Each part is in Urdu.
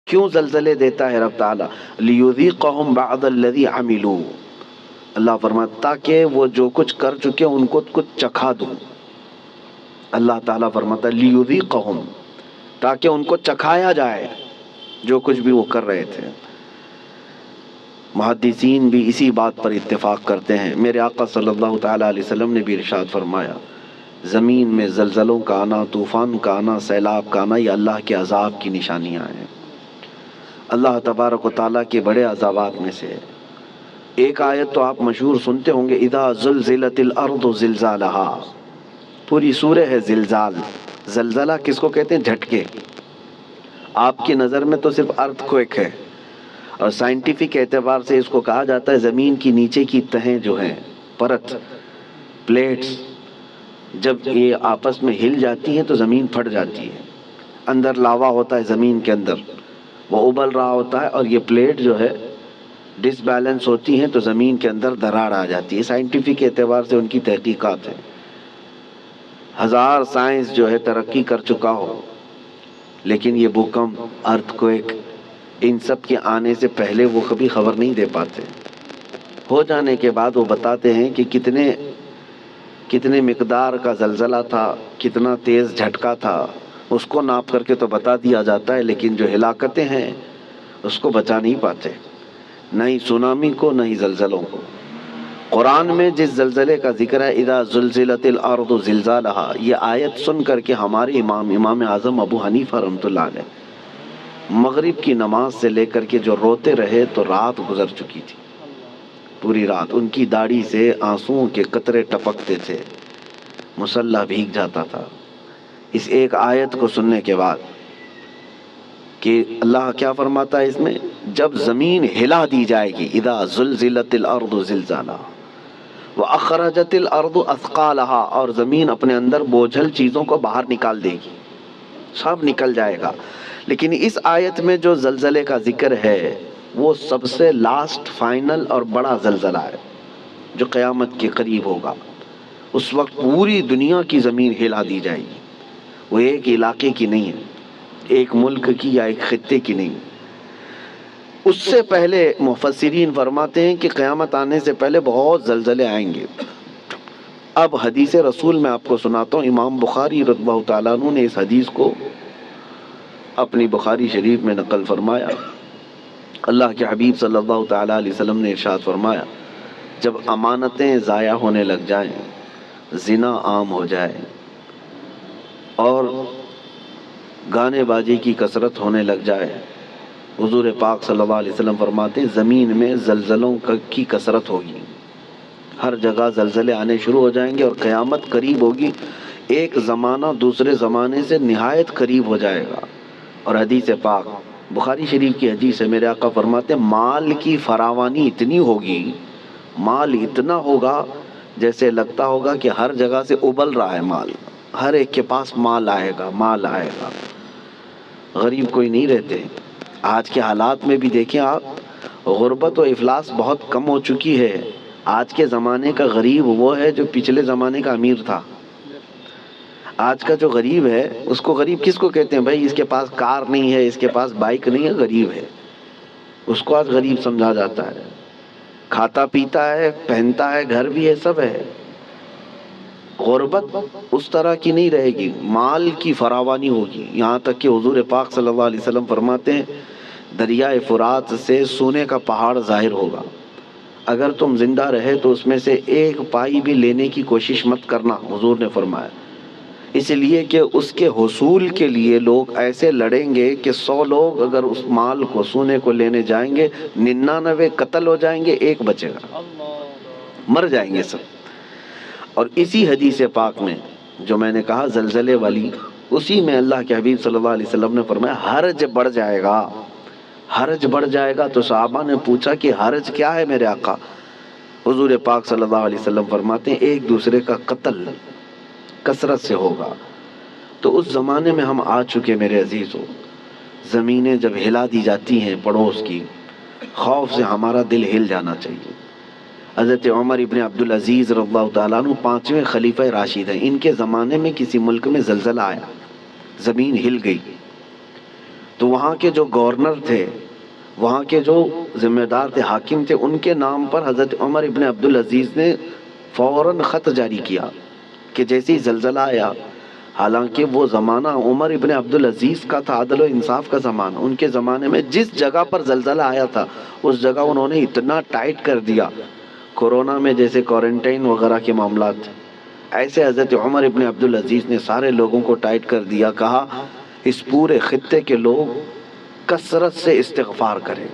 کیوں زلزلے دیتا ہے رب تعالیٰ؟ لیذیقہم بعض الذی عملوا، اللہ فرماتا تاکہ وہ جو کچھ کر چکے ان کو کچھ چکھا دوں۔ اللہ تعالیٰ فرماتا لیذیقہم، تاکہ ان کو چکھایا جائے جو کچھ بھی وہ کر رہے تھے۔ محدثین بھی اسی بات پر اتفاق کرتے ہیں۔ میرے آقا صلی اللہ تعالیٰ علیہ وسلم نے بھی ارشاد فرمایا، زمین میں زلزلوں کا آنا، طوفان کا آنا، سیلاب کا آنا، یہ اللہ کے عذاب کی نشانیاں ہیں۔ اللہ تبارک و تعالیٰ کے بڑے عذابات میں سے ایک آیت تو آپ مشہور سنتے ہوں گے، اذا زلزلت الارض زلزالہا، پوری سورہ ہے زلزال۔ زلزلہ کس کو کہتے ہیں؟ جھٹکے۔ آپ کی نظر میں تو صرف ارتھ کوئک ہے، اور سائنٹیفک اعتبار سے اس کو کہا جاتا ہے زمین کی نیچے کی تہیں جو ہیں، پرت، پلیٹس، جب یہ آپس میں ہل جاتی ہیں تو زمین پھٹ جاتی ہے۔ اندر لاوا ہوتا ہے زمین کے اندر، وہ ابل رہا ہوتا ہے، اور یہ پلیٹ جو ہے ڈس بیلنس ہوتی ہیں تو زمین کے اندر دراڑ آ جاتی ہے۔ سائنٹیفک اعتبار سے ان کی تحقیقات ہیں۔ ہزار سائنس جو ہے ترقی کر چکا ہو، لیکن یہ بھوکمپ، ارتھ کوئک، ان سب کے آنے سے پہلے وہ کبھی خبر نہیں دے پاتے۔ ہو جانے کے بعد وہ بتاتے ہیں کہ کتنے مقدار کا زلزلہ تھا، کتنا تیز جھٹکا تھا، اس کو ناپ کر کے تو بتا دیا جاتا ہے، لیکن جو ہلاکتیں ہیں اس کو بچا نہیں پاتے، نہ ہی سونامی کو، نہ ہی زلزلوں کو۔ قرآن میں جس زلزلے کا ذکر ہے، اذا زلزلت الارض زلزالہا، یہ آیت سن کر کے ہمارے امام اعظم ابو حنیفہ رحمۃ اللہ علیہ مغرب کی نماز سے لے کر کے جو روتے رہے تو رات گزر چکی تھی، پوری رات ان کی داڑھی سے آنسوؤں کے قطرے ٹپکتے تھے، مصلی بھیگ جاتا تھا اس ایک آیت کو سننے کے بعد، کہ اللہ کیا فرماتا ہے اس میں، جب زمین ہلا دی جائے گی، اذا زلزلت الارض زلزالہا واخرجت الارض اثقالہا، اور زمین اپنے اندر بوجھل چیزوں کو باہر نکال دے گی، سب نکل جائے گا۔ لیکن اس آیت میں جو زلزلے کا ذکر ہے وہ سب سے لاسٹ، فائنل اور بڑا زلزلہ ہے جو قیامت کے قریب ہوگا۔ اس وقت پوری دنیا کی زمین ہلا دی جائے گی، وہ ایک علاقے کی نہیں ہے، ایک ملک کی یا ایک خطے کی نہیں۔ اس سے پہلے مفسرین فرماتے ہیں کہ قیامت آنے سے پہلے بہت زلزلے آئیں گے۔ اب حدیث رسول میں آپ کو سناتا ہوں، امام بخاری رضی اللہ تعالیٰ عنہ نے اس حدیث کو اپنی بخاری شریف میں نقل فرمایا۔ اللہ کے حبیب صلی اللہ تعالیٰ علیہ وسلم نے ارشاد فرمایا، جب امانتیں ضائع ہونے لگ جائیں، زنا عام ہو جائے اور گانے بازی کی کثرت ہونے لگ جائے، حضور پاک صلی اللہ علیہ وسلم فرماتے ہیں زمین میں زلزلوں کی کثرت ہوگی، ہر جگہ زلزلے آنے شروع ہو جائیں گے اور قیامت قریب ہوگی، ایک زمانہ دوسرے زمانے سے نہایت قریب ہو جائے گا۔ اور حدیث پاک بخاری شریف کی حدیث ہے، میرے آقا فرماتے ہیں مال کی فراوانی اتنی ہوگی، مال اتنا ہوگا جیسے لگتا ہوگا کہ ہر جگہ سے ابل رہا ہے مال، ہر ایک کے پاس مال آئے گا، مال آئے گا، غریب کوئی نہیں رہتے۔ آج کے حالات میں بھی دیکھیں آپ، غربت و افلاس بہت کم ہو چکی ہے۔ آج کے زمانے کا غریب وہ ہے جو پچھلے زمانے کا امیر تھا۔ آج کا جو غریب ہے اس کو غریب کس کو کہتے ہیں؟ بھائی اس کے پاس کار نہیں ہے، اس کے پاس بائک نہیں ہے، غریب ہے، اس کو آج غریب سمجھا جاتا ہے۔ کھاتا پیتا ہے، پہنتا ہے، گھر بھی ہے، سب ہے۔ غربت اس طرح کی نہیں رہے گی، مال کی فراوانی ہوگی، یہاں تک کہ حضور پاک صلی اللہ علیہ وسلم فرماتے ہیں دریائے فرات سے سونے کا پہاڑ ظاہر ہوگا، اگر تم زندہ رہے تو اس میں سے ایک پائی بھی لینے کی کوشش مت کرنا، حضور نے فرمایا، اس لیے کہ اس کے حصول کے لیے لوگ ایسے لڑیں گے کہ 100 لوگ اگر اس مال کو، سونے کو لینے جائیں گے، 99 قتل ہو جائیں گے، ایک بچے گا، مر جائیں گے سب۔ اور اسی حدیث پاک میں جو میں نے کہا زلزلے والی، اسی میں اللہ کے حبیب صلی اللہ علیہ وسلم نے فرمایا حرج بڑھ جائے گا، حرج بڑھ جائے گا۔ تو صحابہ نے پوچھا کہ حرج کیا ہے میرے آقا؟ حضور پاک صلی اللہ علیہ وسلم فرماتے ہیں ایک دوسرے کا قتل کثرت سے ہوگا۔ تو اس زمانے میں ہم آ چکے میرے عزیزو، زمینیں جب ہلا دی جاتی ہیں پڑوس کی، خوف سے ہمارا دل ہل جانا چاہیے۔ حضرت عمر ابن عبدالعزیز رضی اللہ تعالیٰ عنہ 5ویں خلیفہ راشد ہیں، ان کے زمانے میں کسی ملک میں زلزلہ آیا، زمین ہل گئی، تو وہاں کے جو گورنر تھے، وہاں کے جو ذمہ دار تھے، حاکم تھے، ان کے نام پر حضرت عمر ابن عبدالعزیز نے فوراً خط جاری کیا کہ جیسے ہی زلزلہ آیا، حالانکہ وہ زمانہ عمر ابن عبدالعزیز کا تھا، عدل و انصاف کا زمانہ، ان کے زمانے میں جس جگہ پر زلزلہ آیا تھا اس جگہ انہوں نے اتنا ٹائٹ کر دیا، کورونا میں جیسے کوارنٹائن وغیرہ کے معاملات تھے، ایسے حضرت عمر ابن عبدالعزیز نے سارے لوگوں کو ٹائٹ کر دیا، کہا اس پورے خطے کے لوگ کثرت سے استغفار کریں،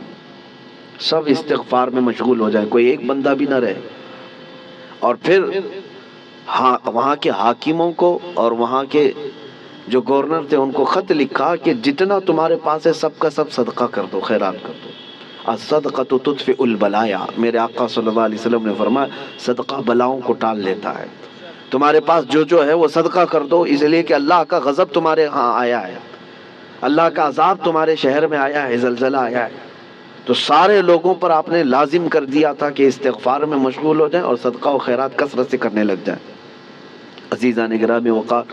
سب استغفار میں مشغول ہو جائیں، کوئی ایک بندہ بھی نہ رہے۔ اور پھر وہاں کے حاکموں کو اور وہاں کے جو گورنر تھے ان کو خط لکھا کہ جتنا تمہارے پاس ہے سب کا سب صدقہ کر دو، خیرات کر دو، الصدقۃ تطفئ البلایا، میرے آقا صلی اللہ علیہ وسلم نے فرمایا صدقہ بلاؤں کو ٹال لیتا ہے، تمہارے پاس جو ہے وہ صدقہ کر دو، اس لیے کہ اللہ کا غضب تمہارے ہاں آیا ہے، اللہ کا عذاب تمہارے شہر میں آیا ہے، زلزلہ آیا ہے۔ تو سارے لوگوں پر آپ نے لازم کر دیا تھا کہ استغفار میں مشغول ہو جائیں اور صدقہ و خیرات کثرت سے کرنے لگ جائیں۔ عزیزان گرامی وقار،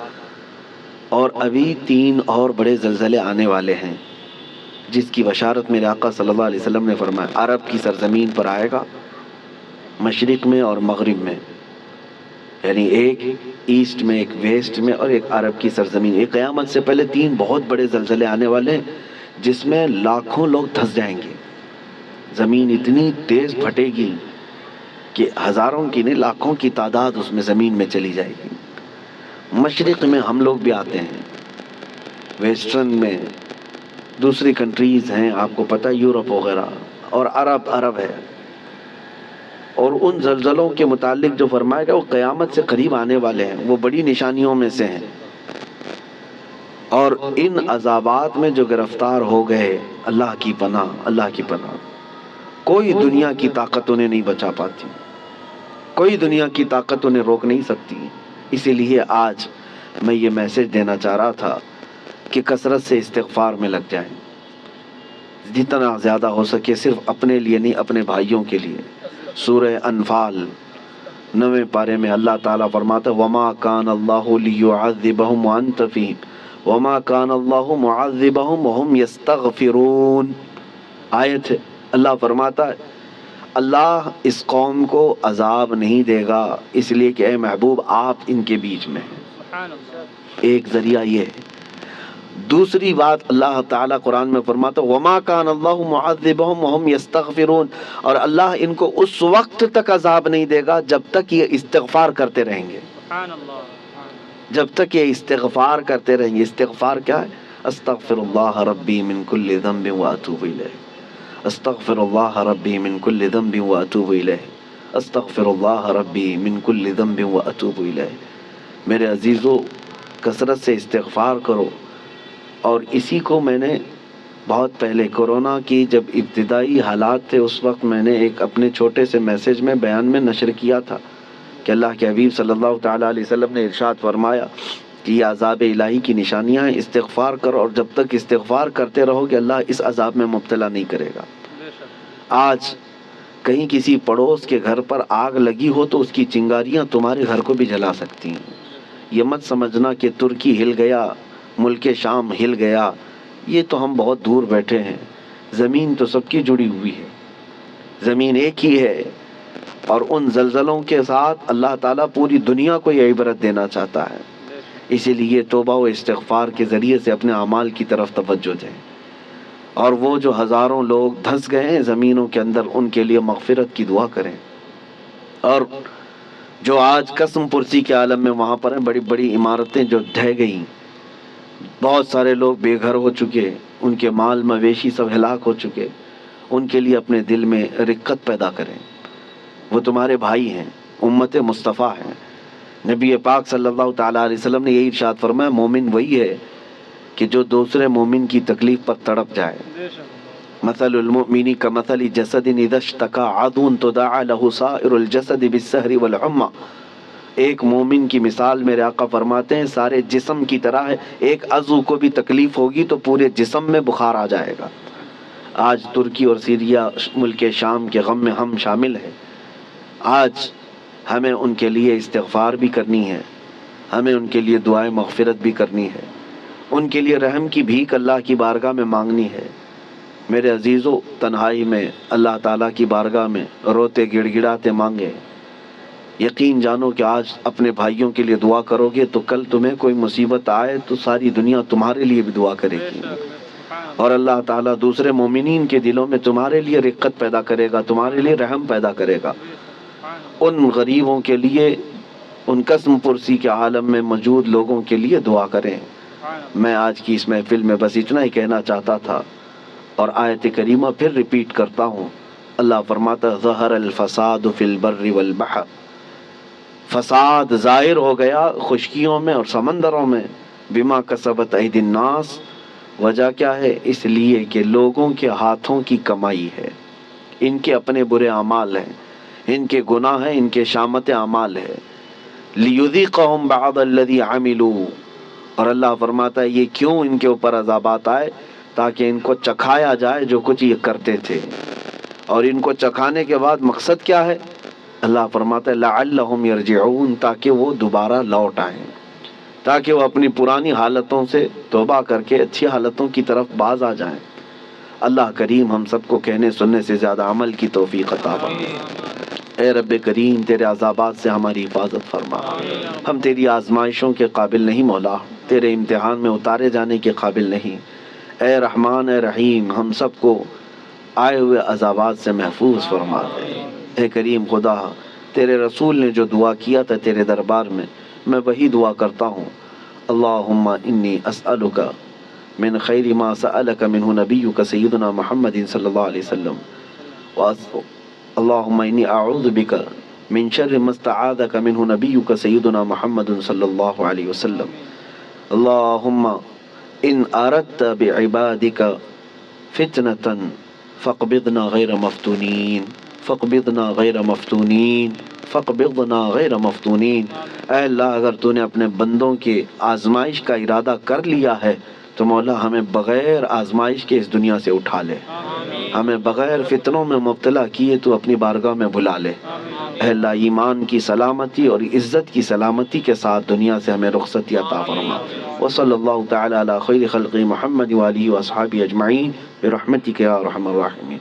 اور ابھی 3 اور بڑے زلزلے آنے والے ہیں جس کی بشارت میرے آقا صلی اللہ علیہ وسلم نے فرمایا، عرب کی سرزمین پر آئے گا، مشرق میں اور مغرب میں، یعنی ایک ایسٹ میں، ایک ویسٹ میں، اور ایک عرب کی سرزمین۔ ایک قیامت سے پہلے 3 بہت بڑے زلزلے آنے والے ہیں جس میں لاکھوں لوگ دھنس جائیں گے، زمین اتنی تیز پھٹے گی کہ ہزاروں کی نہیں لاکھوں کی تعداد اس میں زمین میں چلی جائے گی۔ مشرق میں ہم لوگ بھی آتے ہیں، ویسٹرن میں دوسری کنٹریز ہیں، آپ کو پتہ یورپ وغیرہ، اور عرب ہے۔ اور ان زلزلوں کے متعلق جو فرمایا گیا وہ قیامت سے قریب آنے والے ہیں، وہ بڑی نشانیوں میں سے ہیں۔ اور ان عذابات میں جو گرفتار ہو گئے، اللہ کی پناہ، اللہ کی پناہ، کوئی دنیا کی طاقت انہیں نہیں بچا پاتی، کوئی دنیا کی طاقت انہیں روک نہیں سکتی۔ اسی لیے آج میں یہ میسج دینا چاہ رہا تھا کہ کثرت سے استغفار میں لگ جائیں، جتنا زیادہ ہو سکے، صرف اپنے لیے نہیں، اپنے بھائیوں کے لیے۔ سورہ انفال 9ویں پارے میں اللہ تعالیٰ فرماتا ہے وَمَا كَانَ اللَّهُ لِيُعَذِّبَهُمْ وَأَنْتَ فِيهِمْ وَمَا كَانَ اللَّهُ مُعَذِّبَهُمْ وَهُمْ يَسْتَغْفِرُونَ۔ آیت ہے، اللہ فرماتا ہے اللہ اس قوم کو عذاب نہیں دے گا اس لیے کہ اے محبوب آپ ان کے بیچ میں ہیں۔ ایک ذریعہ یہ ہے۔ دوسری بات اللہ تعالیٰ قرآن میں فرماتا وَمَا كَانَ اللَّهُ مُعَذِّبَهُمْ وَهُمْ يَسْتَغْفِرُونَ، اور اللہ ان کو اس وقت تک عذاب نہیں دے گا جب تک یہ استغفار کرتے رہیں گے، جب تک یہ استغفار کرتے رہیں گے۔ استغفار کیا ہے؟ استغفر اللہ ربی من کل ذنب واتوب الیہ، استغفر اللہ ربی من کل ذنب واتوب الیہ، استغفر اللہ ربی من کل ذنب واتوب الیہ۔ میرے عزیزو، کثرت سے استغفار کرو۔ اور اسی کو میں نے بہت پہلے کورونا کی جب ابتدائی حالات تھے اس وقت میں نے ایک اپنے چھوٹے سے میسج میں بیان میں نشر کیا تھا کہ اللہ کے حبیب صلی اللہ تعالیٰ علیہ وسلم نے ارشاد فرمایا کہ یہ عذاب الہی کی نشانیاں ہیں، استغفار کرو، اور جب تک استغفار کرتے رہو گے اللہ اس عذاب میں مبتلا نہیں کرے گا۔ آج کہیں کسی پڑوس کے گھر پر آگ لگی ہو تو اس کی چنگاریاں تمہارے گھر کو بھی جلا سکتی ہیں۔ یہ مت سمجھنا کہ ترکی ہل گیا، ملک شام ہل گیا، یہ تو ہم بہت دور بیٹھے ہیں، زمین تو سب کی جڑی ہوئی ہے، زمین ایک ہی ہے۔ اور ان زلزلوں کے ساتھ اللہ تعالیٰ پوری دنیا کو یہ عبرت دینا چاہتا ہے، اسی لیے توبہ و استغفار کے ذریعے سے اپنے اعمال کی طرف توجہ دیں۔ اور وہ جو ہزاروں لوگ دھنس گئے ہیں زمینوں کے اندر، ان کے لیے مغفرت کی دعا کریں۔ اور جو آج قسم پرسی کے عالم میں وہاں پر ہیں، بڑی بڑی عمارتیں جو ڈھہ گئیں، بہت سارے لوگ بے گھر ہو چکے، ان کے مال مویشی سب ہلاک ہو چکے، ان کے لیے اپنے دل میں رقت پیدا کریں۔ وہ تمہارے بھائی ہیں، امت مصطفیٰ ہیں۔ نبی پاک صلی اللہ تعالیٰ علیہ وسلم نے یہی ارشاد فرمایا مومن وہی ہے کہ جو دوسرے مومن کی تکلیف پر تڑپ جائے۔ مثل المؤمن کمثل جسد اذا اشتكى عضو تداعى له سائر الجسد بالسهر والحمى۔ ایک مومن کی مثال میرے آقا فرماتے ہیں سارے جسم کی طرح ہے، ایک عضو کو بھی تکلیف ہوگی تو پورے جسم میں بخار آ جائے گا۔ آج ترکی اور سیریا ملک شام کے غم میں ہم شامل ہیں۔ آج ہمیں ان کے لیے استغفار بھی کرنی ہے، ہمیں ان کے لیے دعائیں مغفرت بھی کرنی ہے، ان کے لیے رحم کی بھیک اللہ کی بارگاہ میں مانگنی ہے۔ میرے عزیزو، تنہائی میں اللہ تعالیٰ کی بارگاہ میں روتے گڑ گڑاتے مانگے۔ یقین جانو کہ آج اپنے بھائیوں کے لیے دعا کرو گے تو کل تمہیں کوئی مصیبت آئے تو ساری دنیا تمہارے لیے بھی دعا کرے گی، اور اللہ تعالیٰ دوسرے مومنین کے دلوں میں تمہارے لیے رقت پیدا کرے گا، تمہارے لیے رحم پیدا کرے گا۔ ان غریبوں کے لیے، ان قسم پرسی کے عالم میں موجود لوگوں کے لیے دعا کریں۔ میں آج کی اس محفل میں بس اتنا ہی کہنا چاہتا تھا، اور آیت کریمہ پھر ریپیٹ کرتا ہوں۔ اللہ فرماتا ہے ظہر الفساد فی البر والبحر، فساد ظاہر ہو گیا خشکیوں میں اور سمندروں میں، بما کسبت ایدی الناس، وجہ کیا ہے؟ اس لیے کہ لوگوں کے ہاتھوں کی کمائی ہے، ان کے اپنے برے اعمال ہیں، ان کے گناہ ہیں، ان کے شامت اعمال ہے۔ لیذیقہم بعض الذی عملوا، اور اللہ فرماتا ہے یہ کیوں ان کے اوپر عذابات آئے؟ تاکہ ان کو چکھایا جائے جو کچھ یہ کرتے تھے۔ اور ان کو چکھانے کے بعد مقصد کیا ہے؟ اللہ فرماتا ہے لعلہم یرجعون، تاکہ وہ دوبارہ لوٹ آئیں، تاکہ وہ اپنی پرانی حالتوں سے توبہ کر کے اچھی حالتوں کی طرف باز آ جائیں۔ اللہ کریم ہم سب کو کہنے سننے سے زیادہ عمل کی توفیق عطا فرمائے۔ اے رب کریم تیرے عذابات سے ہماری حفاظت فرما، ہم تیری آزمائشوں کے قابل نہیں مولا، تیرے امتحان میں اتارے جانے کے قابل نہیں۔ اے رحمان اے رحیم ہم سب کو آئے ہوئے عذابات سے محفوظ فرما دے۔ اے کریم خدا، تیرے رسول نے جو دعا کیا تھا تیرے دربار میں وہی دعا کرتا ہوں۔ اللہم انی اسألک من خیر ما سألک منہ نبیک سیدنا محمد صلی اللہ علیہ وسلم، اللہم انی اعوذ بک من شر ما استعاذک منہ نبیک سیدنا محمد صلی اللہ علیہ وسلم، اللہم ان اردت بعبادک فتنة فاقبضنا غیر مفتونین، فاقبضنا غیر مفتونین، فاقبضنا غیر مفتونین۔ اے اللہ اگر تو نے اپنے بندوں کے آزمائش کا ارادہ کر لیا ہے تو مولا ہمیں بغیر آزمائش کے اس دنیا سے اٹھا لے، ہمیں بغیر فتنوں میں مبتلا کیے تو اپنی بارگاہ میں بلا لے۔ اے اللہ ایمان کی سلامتی اور عزت کی سلامتی کے ساتھ دنیا سے ہمیں رخصتی عطا فرما۔ وصلی اللہ تعالی علی خیر خلق محمد وآلہ واصحابہ اجمعین برحمتک یا ارحم الراحمین۔